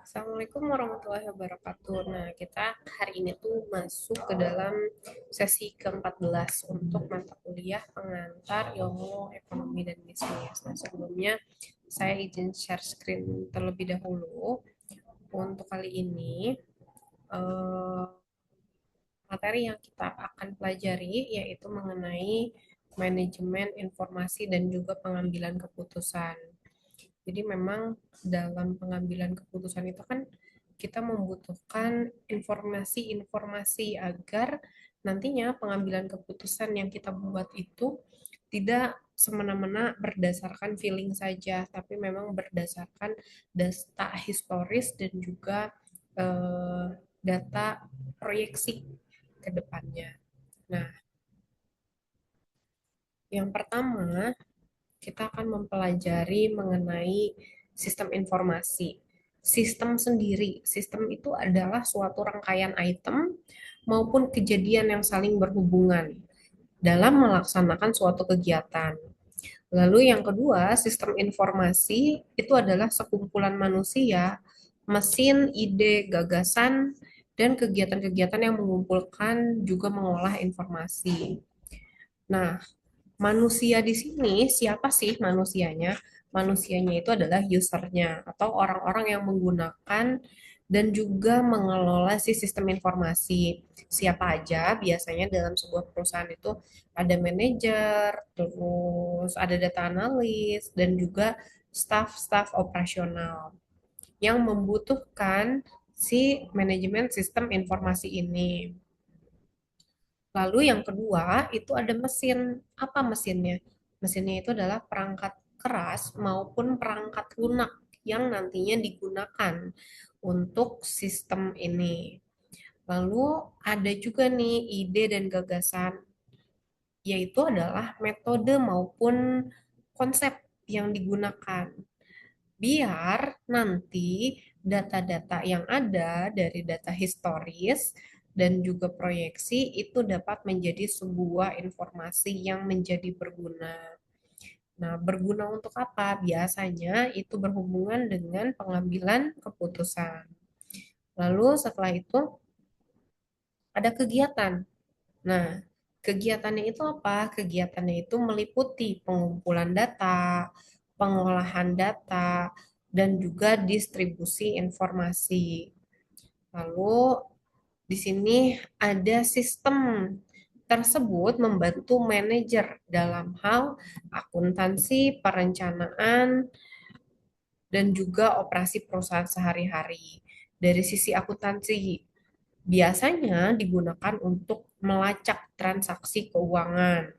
Assalamualaikum warahmatullahi wabarakatuh. Nah, kita hari ini tuh masuk ke dalam sesi ke-14 untuk mata kuliah pengantar ilmu ekonomi dan bisnis. Nah, sebelumnya saya izin share screen terlebih dahulu. Untuk kali ini, eh, materi yang kita akan pelajari yaitu mengenai manajemen informasi dan juga pengambilan keputusan. Jadi memang dalam pengambilan keputusan itu kan kita membutuhkan informasi-informasi agar nantinya pengambilan keputusan yang kita buat itu tidak semena-mena berdasarkan feeling saja, tapi memang berdasarkan data historis dan juga eh, data proyeksi ke depannya. Nah, yang pertama kita akan mempelajari mengenai sistem informasi. Sistem sendiri, sistem itu adalah suatu rangkaian item maupun kejadian yang saling berhubungan dalam melaksanakan suatu kegiatan. Lalu yang kedua, sistem informasi itu adalah sekumpulan manusia, mesin, ide, gagasan, dan kegiatan-kegiatan yang mengumpulkan juga mengolah informasi. Nah, manusia di sini, siapa sih manusianya? Manusianya itu adalah usernya atau orang-orang yang menggunakan dan juga mengelola si sistem informasi. Siapa aja biasanya dalam sebuah perusahaan itu ada manajer, terus ada data analis, dan juga staff-staff operasional yang membutuhkan si manajemen sistem informasi ini. Lalu yang kedua itu ada mesin. Apa mesinnya? Mesinnya itu adalah perangkat keras maupun perangkat lunak yang nantinya digunakan untuk sistem ini. Lalu ada juga nih ide dan gagasan, yaitu adalah metode maupun konsep yang digunakan biar nanti data-data yang ada dari data historis dan juga proyeksi itu dapat menjadi sebuah informasi yang menjadi berguna. Nah, berguna untuk apa? Biasanya itu berhubungan dengan pengambilan keputusan. Lalu setelah itu ada kegiatan. Nah, kegiatannya itu apa? Kegiatannya itu meliputi pengumpulan data, pengolahan data, dan juga distribusi informasi. Lalu di sini ada sistem tersebut membantu manajer dalam hal akuntansi, perencanaan, dan juga operasi perusahaan sehari-hari. Dari sisi akuntansi, biasanya digunakan untuk melacak transaksi keuangan.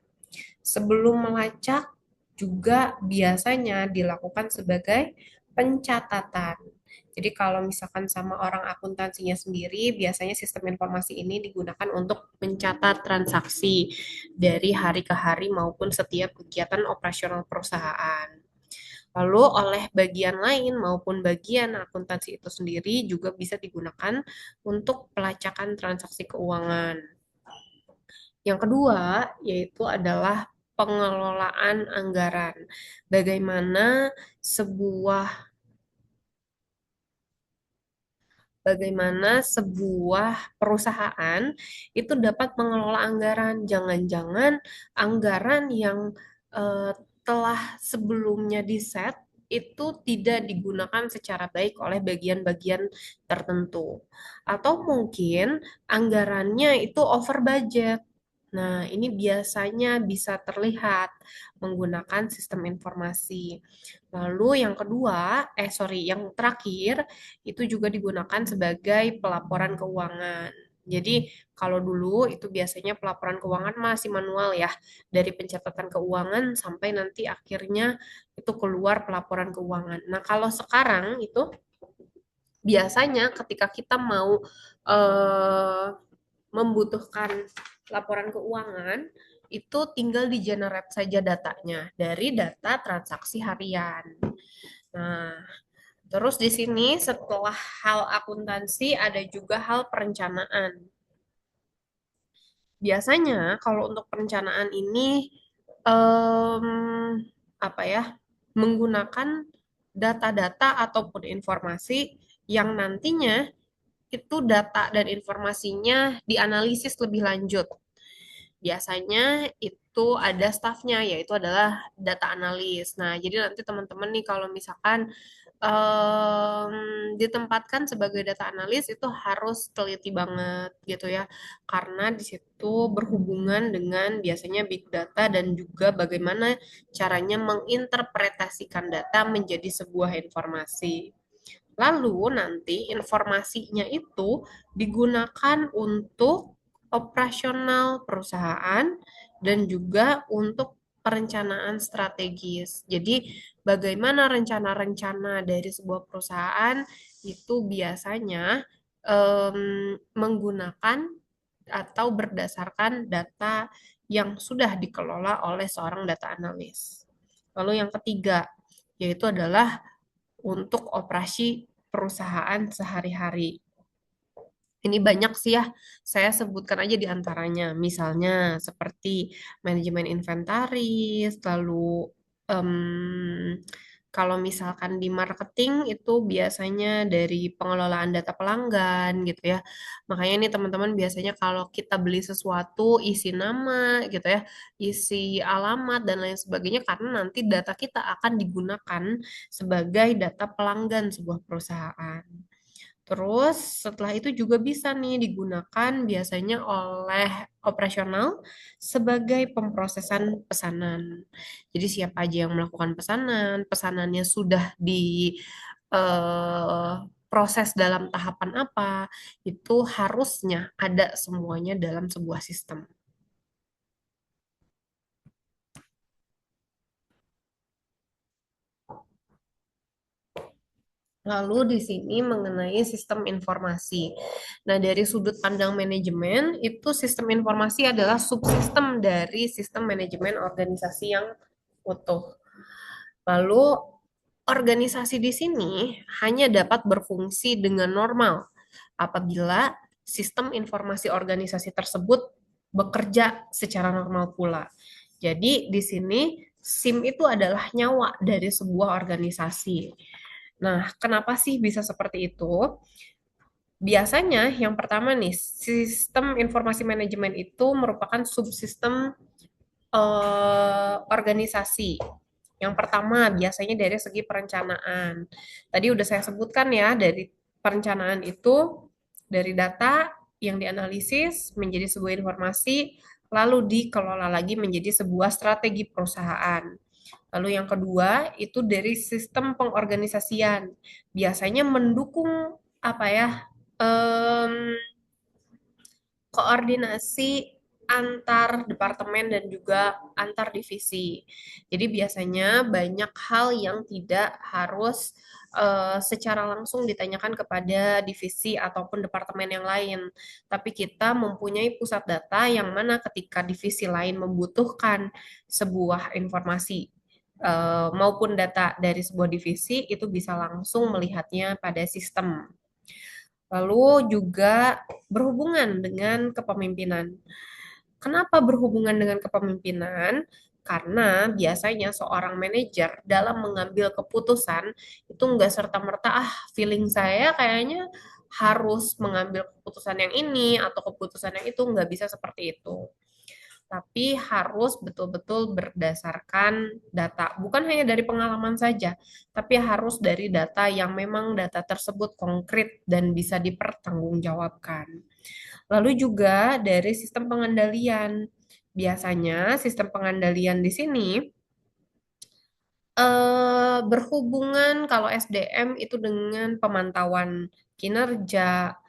Sebelum melacak juga biasanya dilakukan sebagai pencatatan. Jadi kalau misalkan sama orang akuntansinya sendiri, biasanya sistem informasi ini digunakan untuk mencatat transaksi dari hari ke hari maupun setiap kegiatan operasional perusahaan. Lalu oleh bagian lain maupun bagian akuntansi itu sendiri juga bisa digunakan untuk pelacakan transaksi keuangan. Yang kedua yaitu adalah pengelolaan anggaran. Bagaimana sebuah bagaimana sebuah perusahaan itu dapat mengelola anggaran. Jangan-jangan anggaran yang eh, telah sebelumnya diset itu tidak digunakan secara baik oleh bagian-bagian tertentu. Atau mungkin anggarannya itu over budget. Nah, ini biasanya bisa terlihat menggunakan sistem informasi. Lalu yang kedua, yang terakhir itu juga digunakan sebagai pelaporan keuangan. Jadi kalau dulu itu biasanya pelaporan keuangan masih manual ya, dari pencatatan keuangan sampai nanti akhirnya itu keluar pelaporan keuangan. Nah, kalau sekarang itu biasanya ketika kita mau eh, membutuhkan laporan keuangan, itu tinggal di generate saja datanya dari data transaksi harian. Nah, terus di sini setelah hal akuntansi ada juga hal perencanaan. Biasanya kalau untuk perencanaan ini em, apa ya, menggunakan data-data ataupun informasi yang nantinya itu data dan informasinya dianalisis lebih lanjut. Biasanya itu ada stafnya, yaitu adalah data analis. Nah, jadi nanti teman-teman nih kalau misalkan ditempatkan sebagai data analis itu harus teliti banget gitu ya, karena di situ berhubungan dengan biasanya big data dan juga bagaimana caranya menginterpretasikan data menjadi sebuah informasi. Lalu nanti informasinya itu digunakan untuk operasional perusahaan dan juga untuk perencanaan strategis. Jadi, bagaimana rencana-rencana dari sebuah perusahaan itu biasanya menggunakan atau berdasarkan data yang sudah dikelola oleh seorang data analis. Lalu yang ketiga, yaitu adalah untuk operasi perusahaan sehari-hari. Ini banyak sih ya, saya sebutkan aja di antaranya. Misalnya seperti manajemen inventaris, lalu em, kalau misalkan di marketing itu biasanya dari pengelolaan data pelanggan gitu ya. Makanya nih teman-teman biasanya kalau kita beli sesuatu isi nama gitu ya, isi alamat dan lain sebagainya karena nanti data kita akan digunakan sebagai data pelanggan sebuah perusahaan. Terus setelah itu juga bisa nih digunakan biasanya oleh operasional sebagai pemrosesan pesanan. Jadi siapa aja yang melakukan pesanan, pesanannya sudah di proses dalam tahapan apa, itu harusnya ada semuanya dalam sebuah sistem. Lalu di sini mengenai sistem informasi. Nah, dari sudut pandang manajemen, itu sistem informasi adalah subsistem dari sistem manajemen organisasi yang utuh. Lalu, organisasi di sini hanya dapat berfungsi dengan normal apabila sistem informasi organisasi tersebut bekerja secara normal pula. Jadi, di sini SIM itu adalah nyawa dari sebuah organisasi. Nah, kenapa sih bisa seperti itu? Biasanya yang pertama nih, sistem informasi manajemen itu merupakan subsistem organisasi. Yang pertama biasanya dari segi perencanaan. Tadi udah saya sebutkan ya, dari perencanaan itu dari data yang dianalisis menjadi sebuah informasi, lalu dikelola lagi menjadi sebuah strategi perusahaan. Lalu yang kedua itu dari sistem pengorganisasian. Biasanya mendukung apa ya? em, Koordinasi antar departemen dan juga antar divisi. Jadi biasanya banyak hal yang tidak harus secara langsung ditanyakan kepada divisi ataupun departemen yang lain, tapi kita mempunyai pusat data yang mana ketika divisi lain membutuhkan sebuah informasi maupun data dari sebuah divisi itu bisa langsung melihatnya pada sistem. Lalu juga berhubungan dengan kepemimpinan. Kenapa berhubungan dengan kepemimpinan? Karena biasanya seorang manajer dalam mengambil keputusan itu nggak serta-merta, feeling saya kayaknya harus mengambil keputusan yang ini atau keputusan yang itu, nggak bisa seperti itu, tapi harus betul-betul berdasarkan data. Bukan hanya dari pengalaman saja, tapi harus dari data yang memang data tersebut konkret dan bisa dipertanggungjawabkan. Lalu juga dari sistem pengendalian. Biasanya sistem pengendalian di sini berhubungan kalau SDM itu dengan pemantauan kinerja,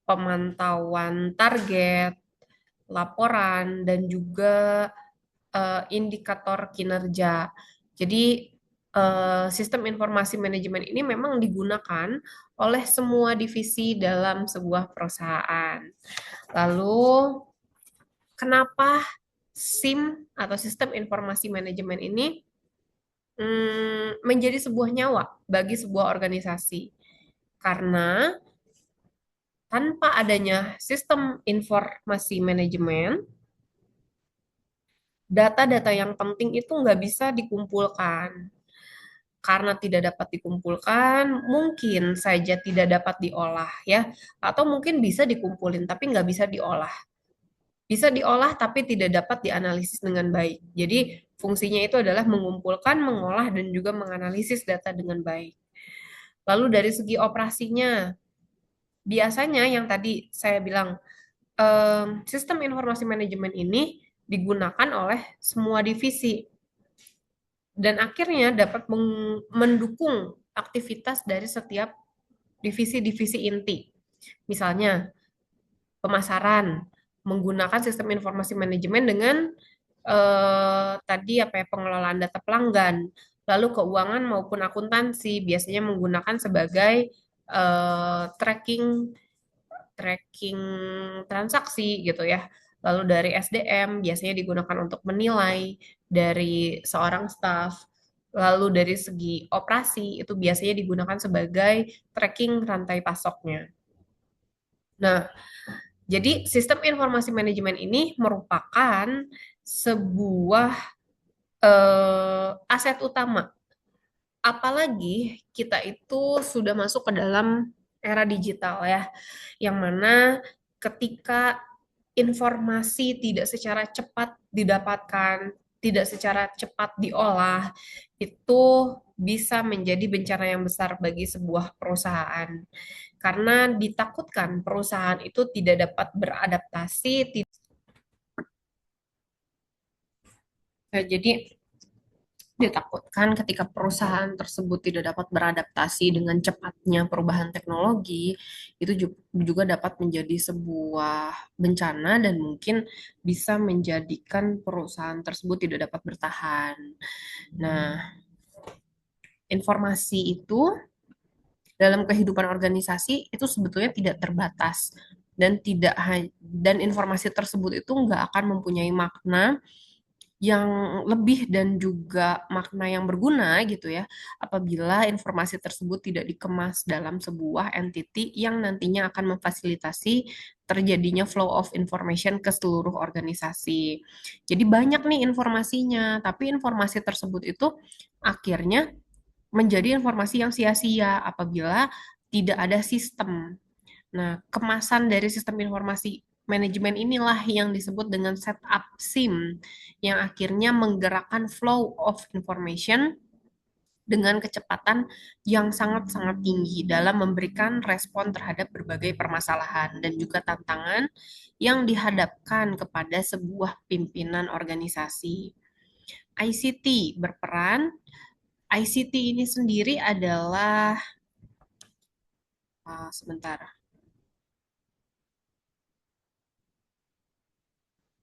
pemantauan target, laporan, dan juga indikator kinerja. Jadi sistem informasi manajemen ini memang digunakan oleh semua divisi dalam sebuah perusahaan. Lalu kenapa SIM atau sistem informasi manajemen ini menjadi sebuah nyawa bagi sebuah organisasi? Karena tanpa adanya sistem informasi manajemen, data-data yang penting itu nggak bisa dikumpulkan. karena tidak dapat dikumpulkan, mungkin saja tidak dapat diolah ya, atau mungkin bisa dikumpulin tapi nggak bisa diolah. Bisa diolah tapi tidak dapat dianalisis dengan baik. Jadi fungsinya itu adalah mengumpulkan, mengolah, dan juga menganalisis data dengan baik. Lalu dari segi operasinya, biasanya yang tadi saya bilang, sistem informasi manajemen ini digunakan oleh semua divisi dan akhirnya dapat mendukung aktivitas dari setiap divisi-divisi inti. Misalnya, pemasaran menggunakan sistem informasi manajemen dengan tadi apa ya, pengelolaan data pelanggan, lalu keuangan maupun akuntansi biasanya menggunakan sebagai tracking tracking transaksi gitu ya. Lalu dari SDM biasanya digunakan untuk menilai dari seorang staff. Lalu dari segi operasi itu biasanya digunakan sebagai tracking rantai pasoknya. Nah, jadi sistem informasi manajemen ini merupakan sebuah aset utama. Apalagi kita itu sudah masuk ke dalam era digital ya, yang mana ketika informasi tidak secara cepat didapatkan, tidak secara cepat diolah, itu bisa menjadi bencana yang besar bagi sebuah perusahaan. Karena ditakutkan perusahaan itu tidak dapat beradaptasi. Jadi ditakutkan ketika perusahaan tersebut tidak dapat beradaptasi dengan cepatnya perubahan teknologi, itu juga dapat menjadi sebuah bencana dan mungkin bisa menjadikan perusahaan tersebut tidak dapat bertahan. Nah, informasi itu dalam kehidupan organisasi itu sebetulnya tidak terbatas dan dan informasi tersebut itu nggak akan mempunyai makna yang lebih dan juga makna yang berguna gitu ya, apabila informasi tersebut tidak dikemas dalam sebuah entity yang nantinya akan memfasilitasi terjadinya flow of information ke seluruh organisasi. Jadi banyak nih informasinya, tapi informasi tersebut itu akhirnya menjadi informasi yang sia-sia apabila tidak ada sistem. Nah, kemasan dari sistem informasi manajemen inilah yang disebut dengan setup SIM, yang akhirnya menggerakkan flow of information dengan kecepatan yang sangat-sangat tinggi dalam memberikan respon terhadap berbagai permasalahan dan juga tantangan yang dihadapkan kepada sebuah pimpinan organisasi. ICT berperan. ICT ini sendiri adalah sebentar.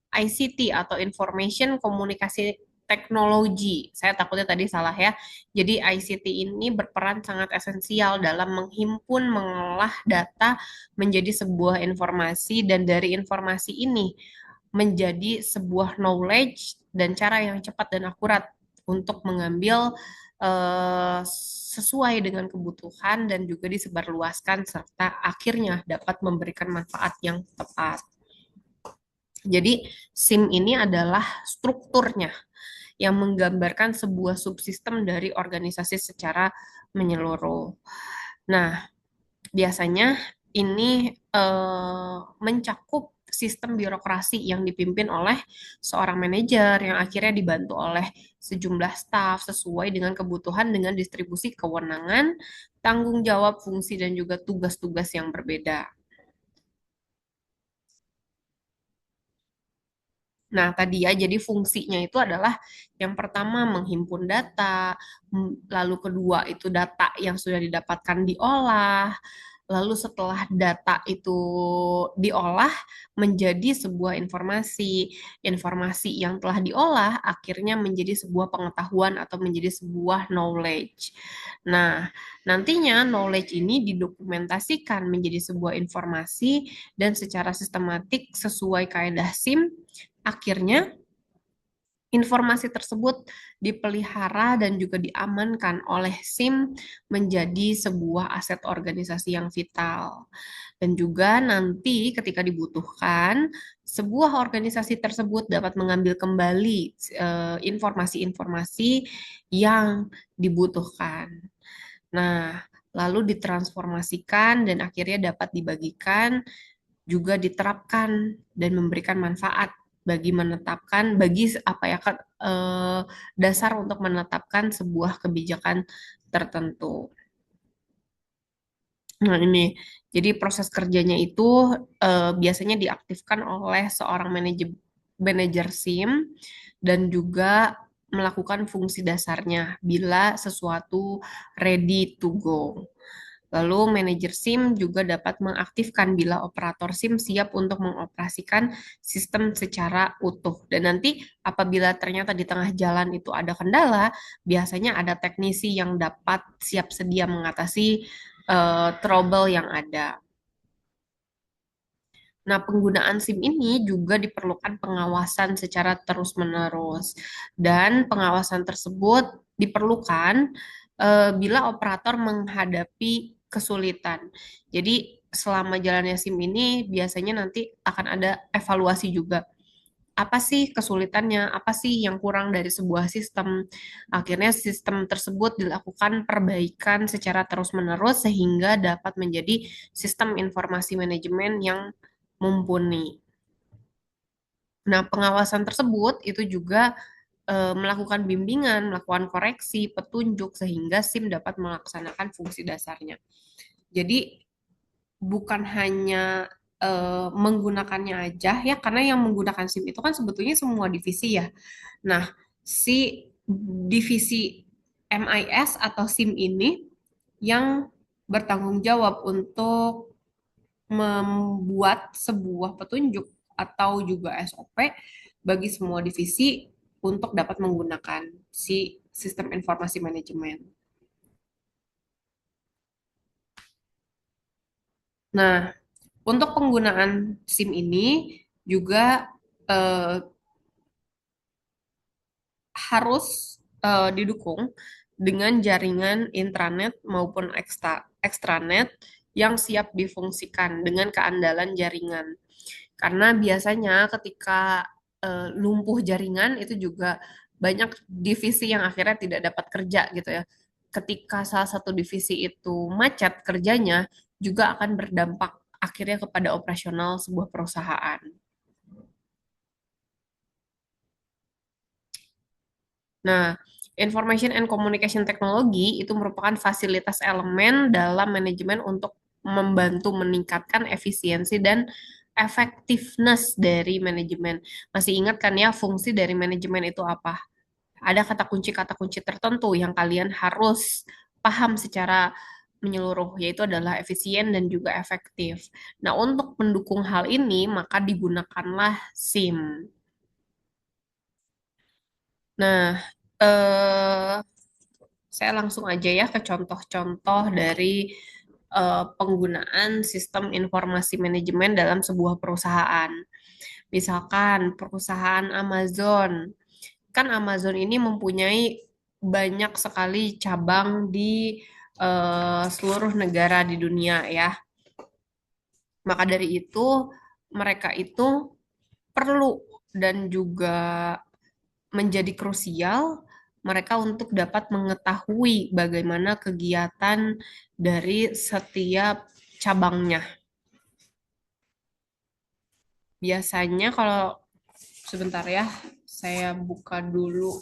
ICT atau Information Komunikasi Teknologi. Saya takutnya tadi salah ya. Jadi ICT ini berperan sangat esensial dalam menghimpun, mengolah data menjadi sebuah informasi dan dari informasi ini menjadi sebuah knowledge dan cara yang cepat dan akurat untuk mengambil sesuai dengan kebutuhan dan juga disebarluaskan serta akhirnya dapat memberikan manfaat yang tepat. Jadi SIM ini adalah strukturnya yang menggambarkan sebuah subsistem dari organisasi secara menyeluruh. Nah, biasanya ini mencakup sistem birokrasi yang dipimpin oleh seorang manajer yang akhirnya dibantu oleh sejumlah staf sesuai dengan kebutuhan dengan distribusi kewenangan, tanggung jawab, fungsi, dan juga tugas-tugas yang berbeda. Nah, tadi ya, jadi fungsinya itu adalah yang pertama menghimpun data, lalu kedua itu data yang sudah didapatkan diolah, lalu setelah data itu diolah menjadi sebuah informasi, informasi yang telah diolah akhirnya menjadi sebuah pengetahuan atau menjadi sebuah knowledge. Nah, nantinya knowledge ini didokumentasikan menjadi sebuah informasi dan secara sistematik sesuai kaidah SIM akhirnya Informasi tersebut dipelihara dan juga diamankan oleh SIM menjadi sebuah aset organisasi yang vital. Dan juga nanti ketika dibutuhkan, sebuah organisasi tersebut dapat mengambil kembali informasi-informasi yang dibutuhkan. Nah, lalu ditransformasikan dan akhirnya dapat dibagikan, juga diterapkan dan memberikan manfaat bagi apa ya dasar untuk menetapkan sebuah kebijakan tertentu. Nah, ini jadi proses kerjanya itu biasanya diaktifkan oleh seorang manajer SIM dan juga melakukan fungsi dasarnya bila sesuatu ready to go. Lalu manajer SIM juga dapat mengaktifkan bila operator SIM siap untuk mengoperasikan sistem secara utuh. Dan nanti apabila ternyata di tengah jalan itu ada kendala, biasanya ada teknisi yang dapat siap sedia mengatasi trouble yang ada. Nah, penggunaan SIM ini juga diperlukan pengawasan secara terus-menerus, dan pengawasan tersebut diperlukan bila operator menghadapi kesulitan. Jadi, selama jalannya SIM ini biasanya nanti akan ada evaluasi juga. Apa sih kesulitannya? Apa sih yang kurang dari sebuah sistem? Akhirnya sistem tersebut dilakukan perbaikan secara terus-menerus sehingga dapat menjadi sistem informasi manajemen yang mumpuni. Nah, pengawasan tersebut itu juga melakukan bimbingan, melakukan koreksi, petunjuk sehingga SIM dapat melaksanakan fungsi dasarnya. Jadi bukan hanya menggunakannya aja ya, karena yang menggunakan SIM itu kan sebetulnya semua divisi ya. Nah, si divisi MIS atau SIM ini yang bertanggung jawab untuk membuat sebuah petunjuk atau juga SOP bagi semua divisi untuk dapat menggunakan si sistem informasi manajemen. Nah, untuk penggunaan SIM ini juga eh, harus didukung dengan jaringan intranet maupun ekstranet yang siap difungsikan dengan keandalan jaringan. Karena biasanya ketika lumpuh jaringan itu juga banyak divisi yang akhirnya tidak dapat kerja gitu ya. Ketika salah satu divisi itu macet kerjanya, juga akan berdampak akhirnya kepada operasional sebuah perusahaan. Nah, Information and Communication Technology itu merupakan fasilitas elemen dalam manajemen untuk membantu meningkatkan efisiensi dan effectiveness dari manajemen. Masih ingat kan ya fungsi dari manajemen itu apa? Ada kata kunci tertentu yang kalian harus paham secara menyeluruh, yaitu adalah efisien dan juga efektif. Nah, untuk mendukung hal ini, maka digunakanlah SIM. Nah, eh, saya langsung aja ya ke contoh-contoh dari penggunaan sistem informasi manajemen dalam sebuah perusahaan. Misalkan perusahaan Amazon. Kan Amazon ini mempunyai banyak sekali cabang di seluruh negara di dunia ya. Maka dari itu mereka itu perlu dan juga menjadi krusial mereka untuk dapat mengetahui bagaimana kegiatan dari setiap cabangnya. Biasanya kalau sebentar ya, saya buka dulu.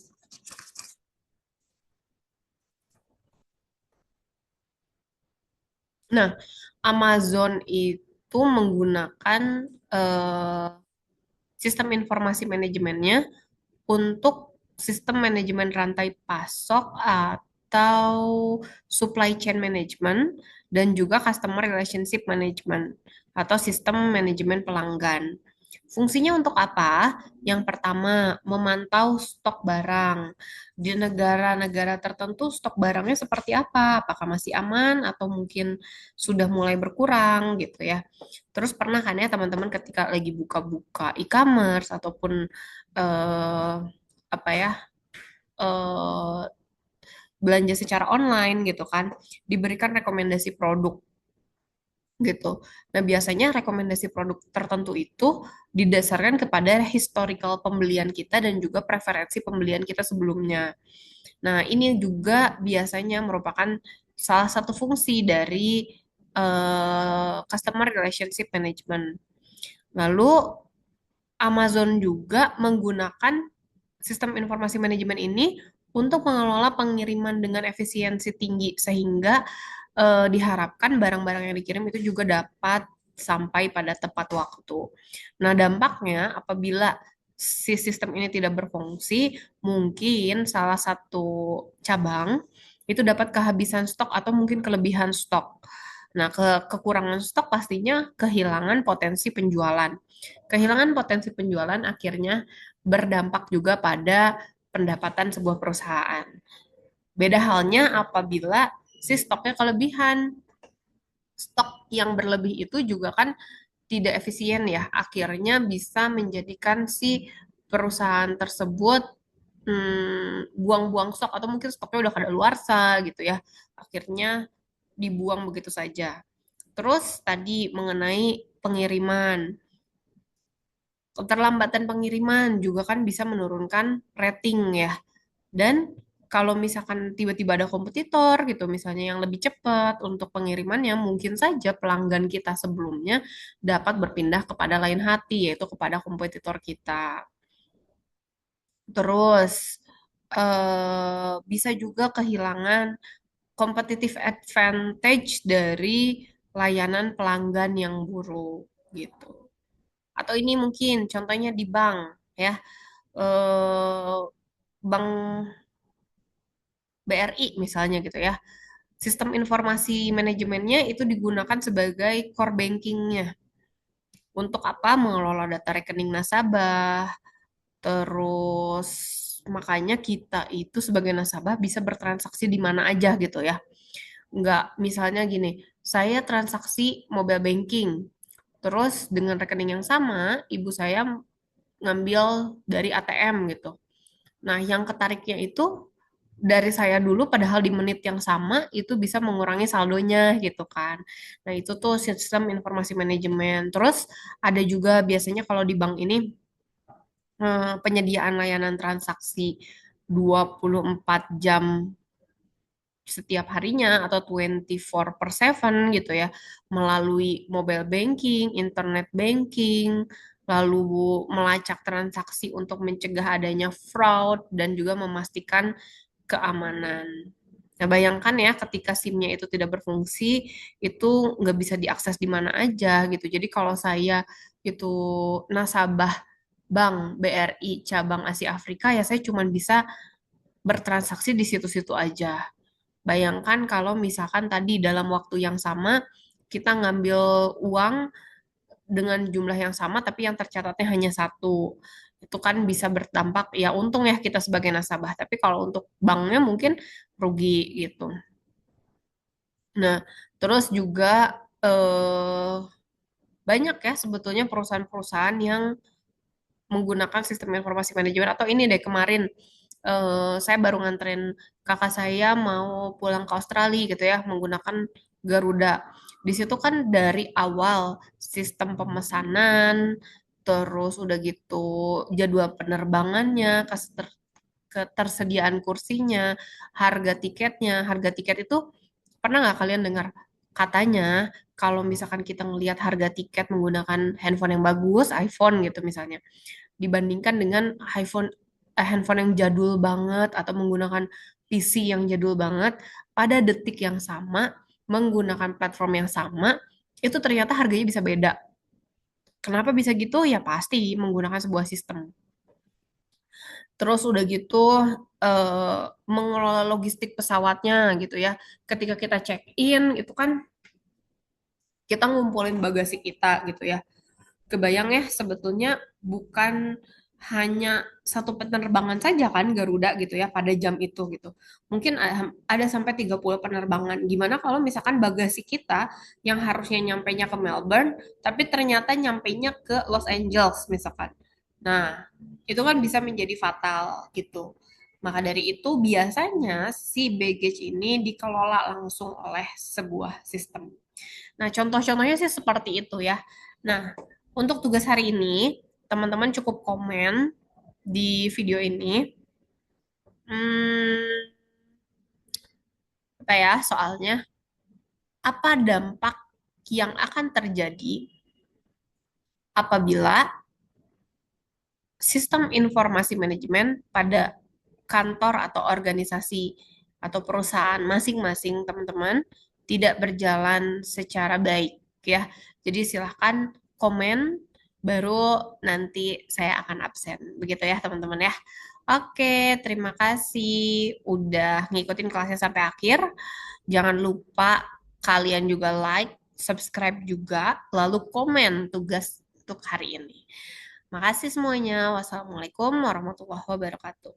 Nah, Amazon itu menggunakan eh, sistem informasi manajemennya untuk sistem manajemen rantai pasok atau supply chain management dan juga customer relationship management atau sistem manajemen pelanggan. Fungsinya untuk apa? Yang pertama, memantau stok barang. Di negara-negara tertentu stok barangnya seperti apa? Apakah masih aman atau mungkin sudah mulai berkurang gitu ya. Terus pernah kan ya teman-teman ketika lagi buka-buka e-commerce ataupun eh, apa ya, eh, belanja secara online gitu kan, diberikan rekomendasi produk gitu. Nah, biasanya rekomendasi produk tertentu itu didasarkan kepada historical pembelian kita dan juga preferensi pembelian kita sebelumnya. Nah, ini juga biasanya merupakan salah satu fungsi dari customer relationship management. Lalu Amazon juga menggunakan sistem informasi manajemen ini untuk mengelola pengiriman dengan efisiensi tinggi sehingga diharapkan barang-barang yang dikirim itu juga dapat sampai pada tepat waktu. Nah, dampaknya apabila si sistem ini tidak berfungsi, mungkin salah satu cabang itu dapat kehabisan stok atau mungkin kelebihan stok. Nah, kekurangan stok pastinya kehilangan potensi penjualan. Kehilangan potensi penjualan akhirnya berdampak juga pada pendapatan sebuah perusahaan. Beda halnya apabila si stoknya kelebihan. Stok yang berlebih itu juga kan tidak efisien ya. Akhirnya bisa menjadikan si perusahaan tersebut buang-buang stok atau mungkin stoknya udah kadaluarsa gitu ya. Akhirnya dibuang begitu saja. Terus tadi mengenai pengiriman. Keterlambatan pengiriman juga kan bisa menurunkan rating ya. Dan kalau misalkan tiba-tiba ada kompetitor gitu, misalnya yang lebih cepat untuk pengirimannya, mungkin saja pelanggan kita sebelumnya dapat berpindah kepada lain hati, yaitu kepada kompetitor kita. Terus bisa juga kehilangan competitive advantage dari layanan pelanggan yang buruk gitu. Atau ini mungkin contohnya di bank ya, eh, bank BRI misalnya gitu ya. Sistem informasi manajemennya itu digunakan sebagai core bankingnya. Untuk apa? Mengelola data rekening nasabah. Terus makanya kita itu sebagai nasabah bisa bertransaksi di mana aja gitu ya. Nggak misalnya gini, saya transaksi mobile banking. Terus dengan rekening yang sama, ibu saya ngambil dari ATM gitu. Nah, yang ketariknya itu dari saya dulu padahal di menit yang sama itu bisa mengurangi saldonya gitu kan. Nah, itu tuh sistem informasi manajemen. Terus ada juga biasanya kalau di bank ini penyediaan layanan transaksi 24 jam setiap harinya atau 24 per 7 gitu ya, melalui mobile banking, internet banking, lalu melacak transaksi untuk mencegah adanya fraud dan juga memastikan keamanan. Nah, bayangkan ya ketika SIM-nya itu tidak berfungsi, itu nggak bisa diakses di mana aja gitu. Jadi kalau saya itu nasabah Bank BRI cabang Asia Afrika, ya saya cuma bisa bertransaksi di situ-situ aja. Bayangkan kalau misalkan tadi dalam waktu yang sama kita ngambil uang dengan jumlah yang sama tapi yang tercatatnya hanya satu. Itu kan bisa berdampak ya untung ya kita sebagai nasabah. Tapi kalau untuk banknya mungkin rugi gitu. Nah, terus juga eh, banyak ya sebetulnya perusahaan-perusahaan yang menggunakan sistem informasi manajemen atau ini deh kemarin saya baru nganterin kakak saya mau pulang ke Australia gitu ya menggunakan Garuda. Di situ kan dari awal sistem pemesanan, terus udah gitu jadwal penerbangannya, ketersediaan kursinya, harga tiket itu pernah nggak kalian dengar? Katanya kalau misalkan kita ngelihat harga tiket menggunakan handphone yang bagus, iPhone gitu misalnya dibandingkan dengan handphone yang jadul banget atau menggunakan PC yang jadul banget pada detik yang sama menggunakan platform yang sama itu ternyata harganya bisa beda. Kenapa bisa gitu? Ya pasti menggunakan sebuah sistem. Terus udah gitu mengelola logistik pesawatnya gitu ya. Ketika kita check in itu kan kita ngumpulin bagasi kita gitu ya. Kebayang ya sebetulnya bukan hanya satu penerbangan saja kan Garuda gitu ya pada jam itu gitu. Mungkin ada sampai 30 penerbangan. Gimana kalau misalkan bagasi kita yang harusnya nyampainya ke Melbourne tapi ternyata nyampainya ke Los Angeles misalkan. Nah, itu kan bisa menjadi fatal gitu. Maka dari itu biasanya si baggage ini dikelola langsung oleh sebuah sistem. Nah, contoh-contohnya sih seperti itu ya. Nah, untuk tugas hari ini, teman-teman cukup komen di video ini. Hmm, apa ya soalnya? Apa dampak yang akan terjadi apabila sistem informasi manajemen pada kantor atau organisasi atau perusahaan masing-masing teman-teman tidak berjalan secara baik ya. Jadi silahkan komen baru nanti saya akan absen. Begitu ya teman-teman ya. Oke, terima kasih udah ngikutin kelasnya sampai akhir. Jangan lupa kalian juga like, subscribe juga, lalu komen tugas untuk hari ini. Makasih semuanya. Wassalamualaikum warahmatullahi wabarakatuh.